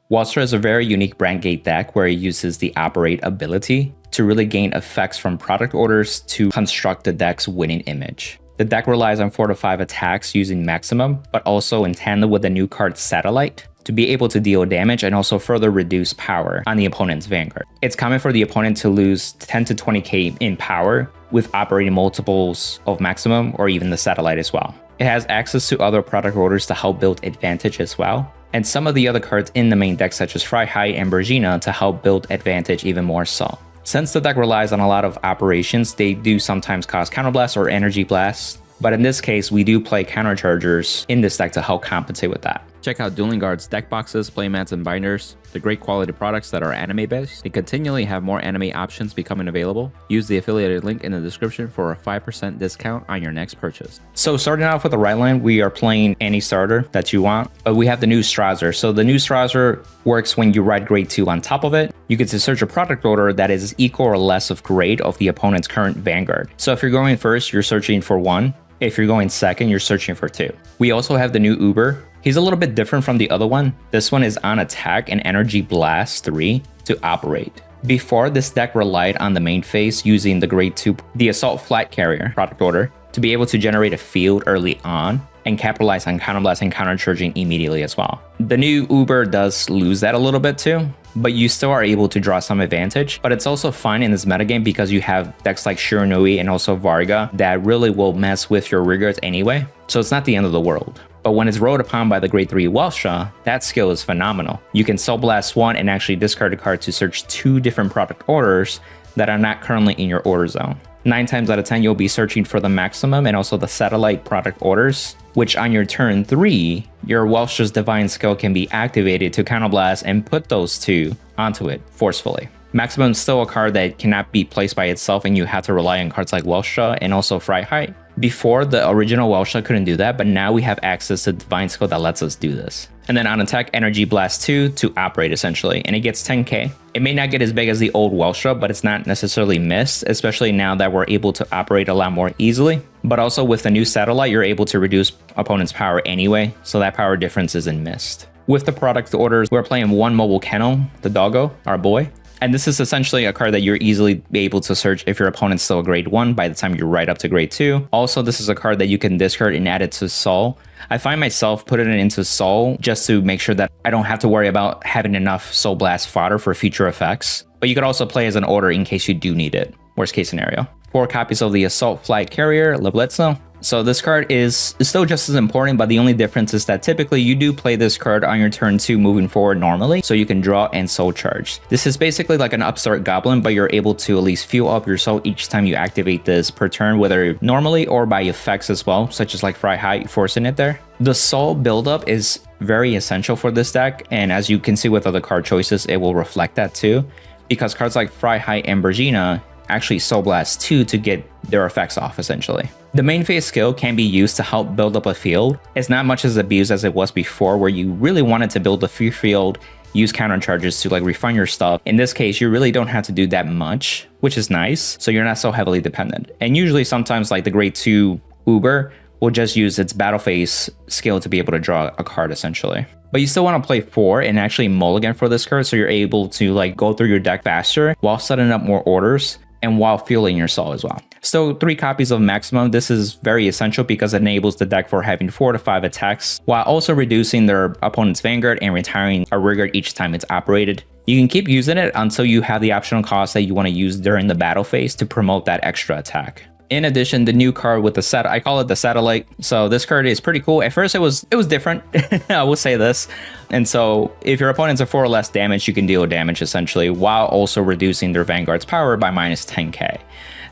Welstra is a very unique brand gate deck where it uses the operate ability to really gain effects from product orders to construct the deck's winning image. The deck relies on 4 to 5 attacks using maximum, but also in tandem with the new card Satellite to be able to deal damage and also further reduce power on the opponent's Vanguard. It's common for the opponent to lose 10 to 20k in power with operating multiples of maximum or even the Satellite as well. It has access to other product orders to help build advantage as well, and some of the other cards in the main deck such as Freiheit and Bergina to help build advantage even more so. Since the deck relies on a lot of operations, they do sometimes cause counterblast or energy blast, but in this case, we do play counterchargers in this deck to help compensate with that. Check out Dueling Guard's deck boxes, playmats, and binders. They're great quality products that are anime based. They continually have more anime options becoming available. Use the affiliated link in the description for a 5% discount on your next purchase. So starting off with the right line, we are playing any starter that you want, but we have the new Strasser. So the new Strasser works when you write grade 2 on top of it. You get to search a product order that is equal or less of grade of the opponent's current Vanguard. So if you're going first, you're searching for 1. If you're going second, you're searching for 2. We also have the new Uber. He's a little bit different from the other one. This one is on attack and energy blast 3 to operate. Before, this deck relied on the main phase using the grade 2, the assault flight carrier product order to be able to generate a field early on and capitalize on counterblast and countercharging immediately as well. The new Uber does lose that a little bit too, but you still are able to draw some advantage. But it's also fine in this metagame because you have decks like Shiranui and also Varga that really will mess with your riggers anyway, so it's not the end of the world. But when it's rolled upon by the grade 3 Welstra, that skill is phenomenal. You can Soul Blast 1 and actually discard a card to search 2 different product orders that are not currently in your order zone. 9 times out of 10, you'll be searching for the maximum and also the satellite product orders, which on your turn 3, your Welstra's Divine skill can be activated to counterblast and put those 2 onto it forcefully. Maximum is still a card that cannot be placed by itself and you have to rely on cards like Welstra and also Freiheit. Before, the original Welstra couldn't do that, but now we have access to Divine skill that lets us do this. And then on attack, Energy Blast 2 to operate essentially, and it gets 10k. It may not get as big as the old Welstra, but it's not necessarily missed, especially now that we're able to operate a lot more easily. But also with the new Satellite, you're able to reduce opponent's power anyway, so that power difference isn't missed. With the product orders, we're playing 1 Mobile Kennel, the doggo, our boy. And this is essentially a card that you're easily able to search if your opponent's still a grade 1 by the time you're right up to grade 2. Also, this is a card that you can discard and add it to Soul. I find myself putting it into Soul just to make sure that I don't have to worry about having enough Soul Blast fodder for future effects. But you could also play as an order in case you do need it. Worst case scenario. 4 copies of the Assault Flight Carrier, Lebletzo. So this card is still just as important, but the only difference is that typically you do play this card on your turn 2 moving forward normally, so you can draw and soul charge. This is basically like an upstart goblin, but you're able to at least fuel up your soul each time you activate this per turn, whether normally or by effects as well, such as like Freiheit forcing it there. The soul buildup is very essential for this deck, and as you can see with other card choices, it will reflect that too, because cards like Freiheit and Bergina actually Soul Blast 2 to get their effects off essentially. The main phase skill can be used to help build up a field. It's not much as abused as it was before, where you really wanted to build a free field, use counter charges to like refund your stuff. In this case, you really don't have to do that much, which is nice, so you're not so heavily dependent. And usually sometimes like the grade 2 Uber will just use its battle phase skill to be able to draw a card essentially. But you still want to play 4 and actually mulligan for this card, so you're able to like go through your deck faster while setting up more orders and while fueling your soul as well. So 3 copies of maximum. This is very essential because it enables the deck for having 4 to 5 attacks while also reducing their opponent's Vanguard and retiring a rigger each time it's operated. You can keep using it until you have the optional cost that you want to use during the battle phase to promote that extra attack. In addition, the new card with the I call it the Satellite. So this card is pretty cool. At first it was different, I will say this. And so if your opponent's are 4 or less damage, you can deal damage essentially while also reducing their Vanguard's power by minus 10k.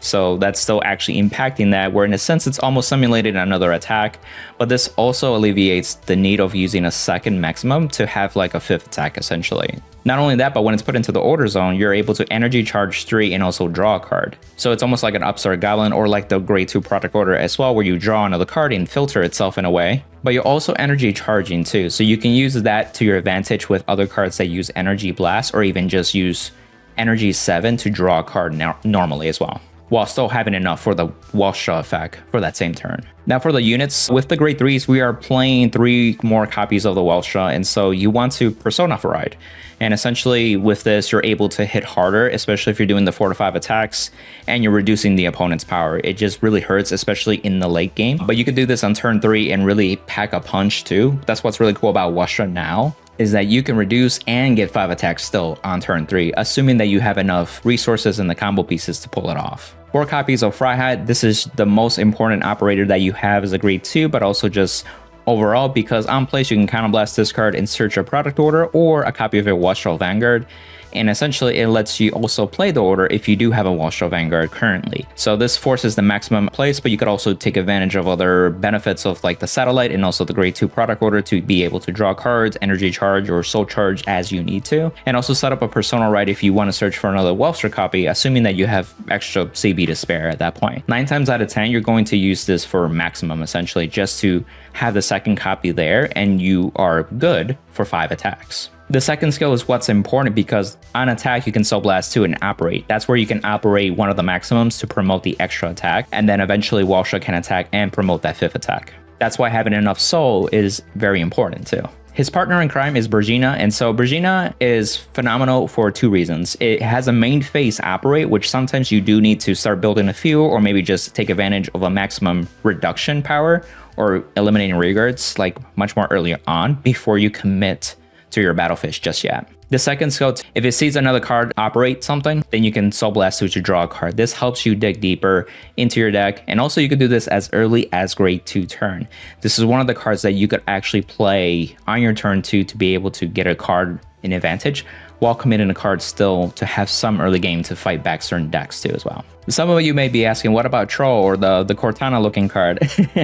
So that's still actually impacting that, where in a sense it's almost simulated another attack, but this also alleviates the need of using a second maximum to have like a 5th attack essentially. Not only that, but when it's put into the order zone, you're able to energy charge 3 and also draw a card. So it's almost like an upstart goblin or like the grade 2 product order as well, where you draw another card and filter itself in a way. But you're also energy charging too, so you can use that to your advantage with other cards that use energy blast or even just use energy 7 to draw a card normally as well. while still having enough for the Welstra effect for that same turn. Now for the units, with the grade 3s, we are playing 3 more copies of the Welstra, and so you want to persona override. And essentially with this, you're able to hit harder, especially if you're doing the 4 to 5 attacks and you're reducing the opponent's power. It just really hurts, especially in the late game. But you can do this on turn 3 and really pack a punch too. That's what's really cool about Welstra now, is that you can reduce and get 5 attacks still on turn 3, assuming that you have enough resources and the combo pieces to pull it off. 4 copies of Freiheit. This is the most important operator that you have as a grade 2, but also just overall, because on place you can counterblast this card and search a product order or a copy of a Welstra Vanguard. And essentially it lets you also play the order if you do have a Welstra Vanguard currently. So this forces the maximum place, but you could also take advantage of other benefits of like the satellite and also the grade 2 product order to be able to draw cards, energy charge, or soul charge as you need to. And also set up a persona right if you want to search for another Welstra copy, assuming that you have extra CB to spare at that point. 9 times out of 10, you're going to use this for maximum, essentially, just to have the second copy there and you are good for 5 attacks. The second skill is what's important because on attack, you can Soul Blast 2 and operate. That's where you can operate one of the maximums to promote the extra attack, and then eventually Welstra can attack and promote that 5th attack. That's why having enough soul is very important too. His partner in crime is Brezhina, and so Brezhina is phenomenal for 2 reasons. It has a main phase operate, which sometimes you do need to start building a few, or maybe just take advantage of a maximum reduction power, or eliminating rearguards like much more earlier on before you commit to your battlefish just yet. The second skill, if it sees another card operate something, then you can Soul Blast to draw a card. This helps you dig deeper into your deck, and also you could do this as early as grade 2 turn. This is one of the cards that you could actually play on your turn 2 to be able to get a card in advantage while committing a card still to have some early game to fight back certain decks too as well. Some of you may be asking, what about Troll or the Cortana looking card?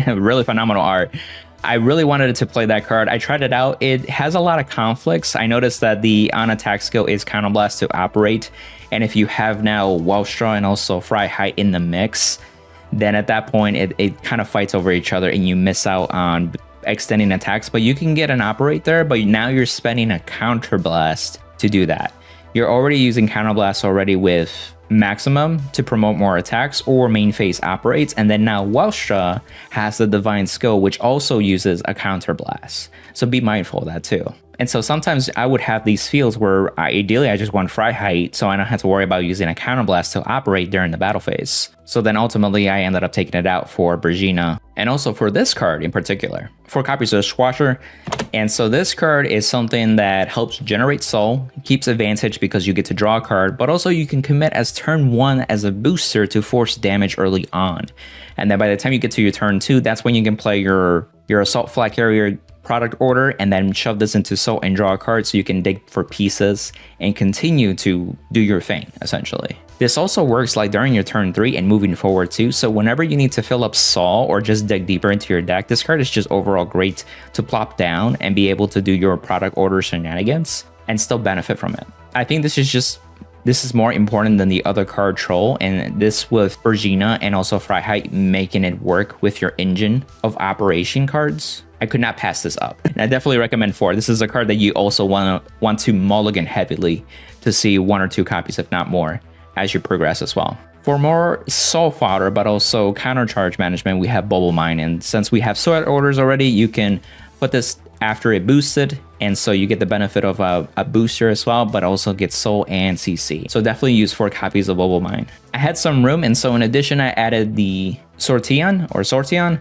Really phenomenal art. I really wanted to play that card. I tried it out. It has a lot of conflicts. I noticed that the on attack skill is Counterblast to operate. And if you have now Welstra and also Freiheit in the mix, then at that point it kind of fights over each other and you miss out on extending attacks. But you can get an operate there, but now you're spending a Counterblast to do that. You're already using Counterblast already with maximum to promote more attacks or main phase operates, and then now Welstra has the divine skill which also uses a counterblast, so be mindful of that too. And so sometimes I would have these fields where ideally I just want Freiheit so I don't have to worry about using a counterblast to operate during the battle phase. So then ultimately I ended up taking it out for Brezhina and also for this card in particular. 4 copies of Swasher. And so this card is something that helps generate soul, keeps advantage because you get to draw a card, but also you can commit as turn 1 as a booster to force damage early on. And then by the time you get to your turn 2, that's when you can play your Assault Flag Carrier product order and then shove this into soul and draw a card so you can dig for pieces and continue to do your thing essentially. This also works like during your turn 3 and moving forward too, so whenever you need to fill up soul or just dig deeper into your deck, this card is just overall great to plop down and be able to do your product order shenanigans and still benefit from it. I think this is more important than the other card Troll, and this with Brezhina and also Freiheit making it work with your engine of operation cards. I could not pass this up. And I definitely recommend 4. This is a card that you also want to mulligan heavily to see 1 or 2 copies, if not more, as you progress as well. For more soul fodder, but also counter charge management, we have Bubble Mine. And since we have sweat orders already, you can put this after it boosted, and so you get the benefit of a booster as well, but also get soul and CC. So definitely use 4 copies of Bubble Mine. I had some room, and so in addition, I added the Sortion,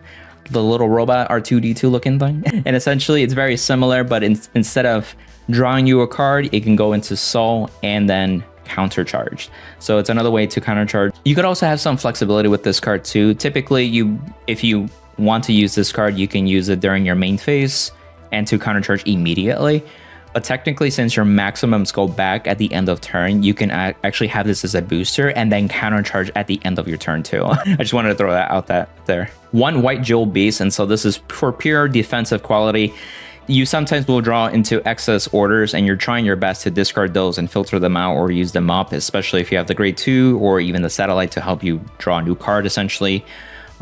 the little robot R2-D2 looking thing. And essentially it's very similar, but instead of drawing you a card, it can go into soul and then counter charge. So it's another way to counter charge. You could also have some flexibility with this card too. Typically, if you want to use this card, you can use it during your main phase and to counter charge immediately. But technically, since your maximums go back at the end of turn, you can actually have this as a booster and then counter charge at the end of your turn too. I just wanted to throw that out there. 1 white jewel beast, and so this is for pure defensive quality. You sometimes will draw into excess orders and you're trying your best to discard those and filter them out or use them up, especially if you have the grade 2 or even the satellite to help you draw a new card essentially.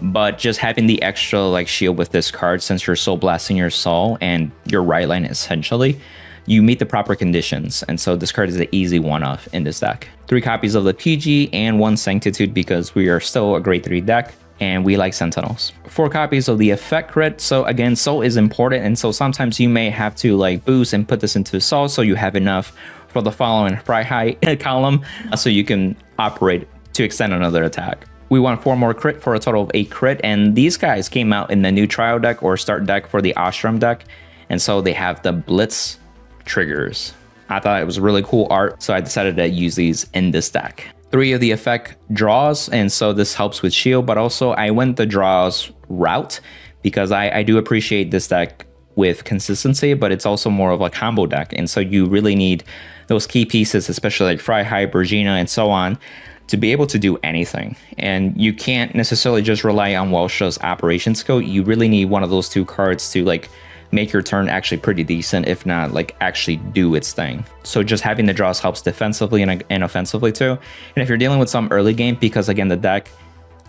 But just having the extra like shield with this card, since you're soul blasting your soul and your right line essentially, you meet the proper conditions. And so this card is the easy one-off in this deck. 3 copies of the PG and 1 Sanctitude because we are still a grade 3 deck and we like Sentinels. 4 copies of the effect crit. So again, soul is important, and so sometimes you may have to like boost and put this into soul so you have enough for the following fry high column so you can operate to extend another attack. We want 4 more crit for a total of 8 crit, and these guys came out in the new trial deck or start deck for the Ostrom deck, and so they have the Blitz triggers. I thought it was really cool art, so I decided to use these in this deck. 3 of the effect draws, and so this helps with shield, but also I went the draws route because I do appreciate this deck with consistency, but it's also more of a combo deck, and so you really need those key pieces, especially like Freiheit, Bergina, and so on, to be able to do anything. And you can't necessarily just rely on Welstra's operation skill. You really need one of those 2 cards to like make your turn actually pretty decent, if not like actually do its thing. So just having the draws helps defensively and offensively too. And if you're dealing with some early game, because again, the deck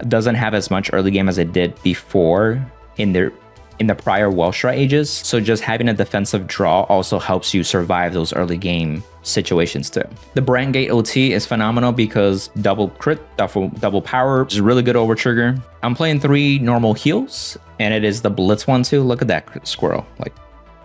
doesn't have as much early game as it did before in the prior Welstra ages. So just having a defensive draw also helps you survive those early game situations too. The Brand Gate OT is phenomenal because double crit, double power is a really good over trigger. I'm playing 3 normal heals, and it is the Blitz one too. Look at that squirrel. Like,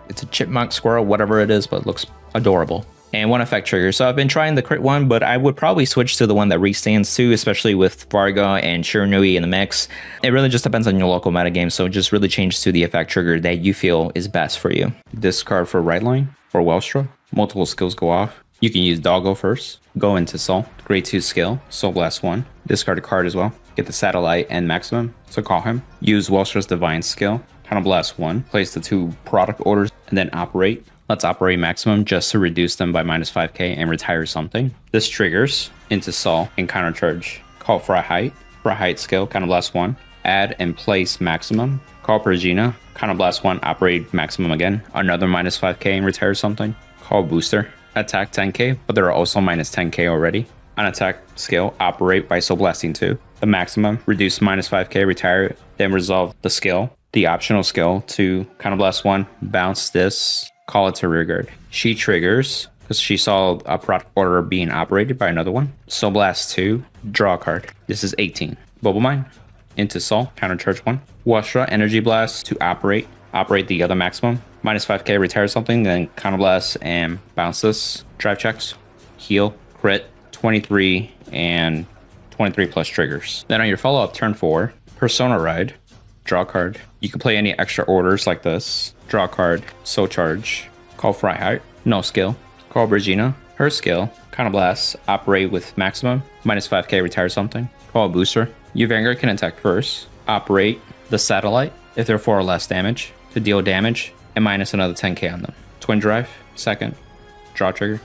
it's a chipmunk squirrel, whatever it is, but it looks adorable. And 1 effect trigger. So I've been trying the crit one, but I would probably switch to the one that restands too, especially with Varga and Shiranui in the mix. It really just depends on your local metagame, so just really change to the effect trigger that you feel is best for you. Discard for right line for Welstra. Multiple skills go off. You can use Doggo first. Go into Soul. Grade 2 skill. Soul Blast 1. Discard a card as well. Get the Satellite and Maximum. So call him. Use Welstra's Divine skill. Counterblast 1. Place the 2 product orders and then operate. Let's operate Maximum just to reduce them by -5k and retire something. This triggers into Soul and countercharge. Call Freiheit. Freiheit skill. Counterblast 1. Add and place Maximum. Call Pergina. Counterblast 1. Operate Maximum again. Another -5k and retire something. Call Booster. Attack 10k, but they're also -10k already. On attack skill, operate by Soul Blasting 2. The Maximum, reduce -5k, retire, then resolve the skill, the optional skill to Counterblast 1, bounce this, call it to rearguard. She triggers because she saw a product order being operated by another one. Soul Blast 2, draw a card. This is 18. Bubble Mine, into Soul, countercharge 1. Welstra, Energy Blast to operate the other Maximum. -5k, retire something, then counterblast and bounce this. Drive checks, heal, crit, 23 and 23 plus triggers. Then on your follow-up turn 4, Persona Ride, draw a card. You can play any extra orders like this. Draw a card, soul charge, call Freiheit, no skill. Call Bergina, her skill, counterblast, operate with Maximum, -5k, retire something. Call a Booster. Your Vanguard can attack first, operate the Satellite if they're 4 or less damage to deal damage, and minus another 10k on them. Twin Drive, second, draw trigger.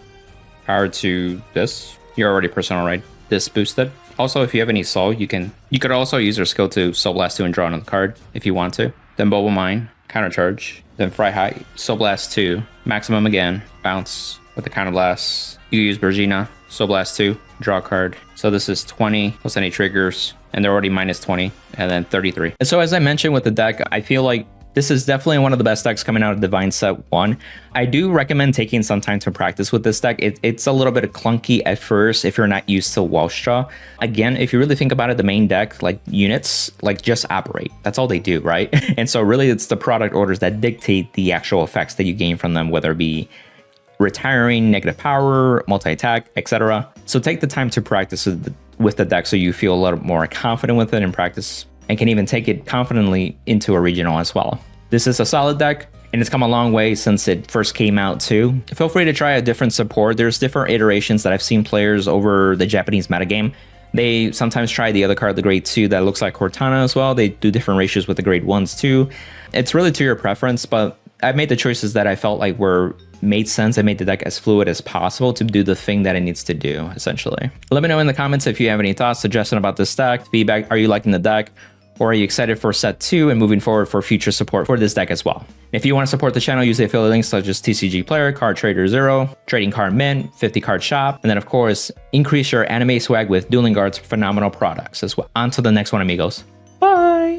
Power to this. You're already Persona Ride. This boosted. Also, if you have any soul, you could also use your skill to Soul Blast 2 and draw another card if you want to. Then Bubble Mine, countercharge. Then Freiheit, Soul Blast 2, Maximum again, bounce with the counterblast. You use Bergina, Soul Blast 2, draw a card. So this is 20 plus any triggers, and they're already -20, and then 33. And so as I mentioned with the deck, I feel like this is definitely one of the best decks coming out of Divine Set 1. I do recommend taking some time to practice with this deck. It's a little bit clunky at first if you're not used to Welstra. Again, if you really think about it, the main deck, like units, like just operate. That's all they do, right? And so really it's the product orders that dictate the actual effects that you gain from them, whether it be retiring, negative power, multi-attack, etc. So take the time to practice with the deck so you feel a little more confident with it in practice, and can even take it confidently into a regional as well. This is a solid deck, and it's come a long way since it first came out too. Feel free to try a different support. There's different iterations that I've seen players over the Japanese metagame. They sometimes try the other card, the grade 2, that looks like Cortana as well. They do different ratios with the grade 1s too. It's really to your preference, but I've made the choices that I felt like made sense. I made the deck as fluid as possible to do the thing that it needs to do, essentially. Let me know in the comments if you have any thoughts, suggestions about this deck, feedback. Are you liking the deck? Or are you excited for set 2 and moving forward for future support for this deck as well? If you want to support the channel, use the affiliate links such as TCG Player, Card Trader 0, Trading Card Mint, 50 Card Shop, and then of course, increase your anime swag with Dueling Guard's phenomenal products as well. On to the next one, amigos.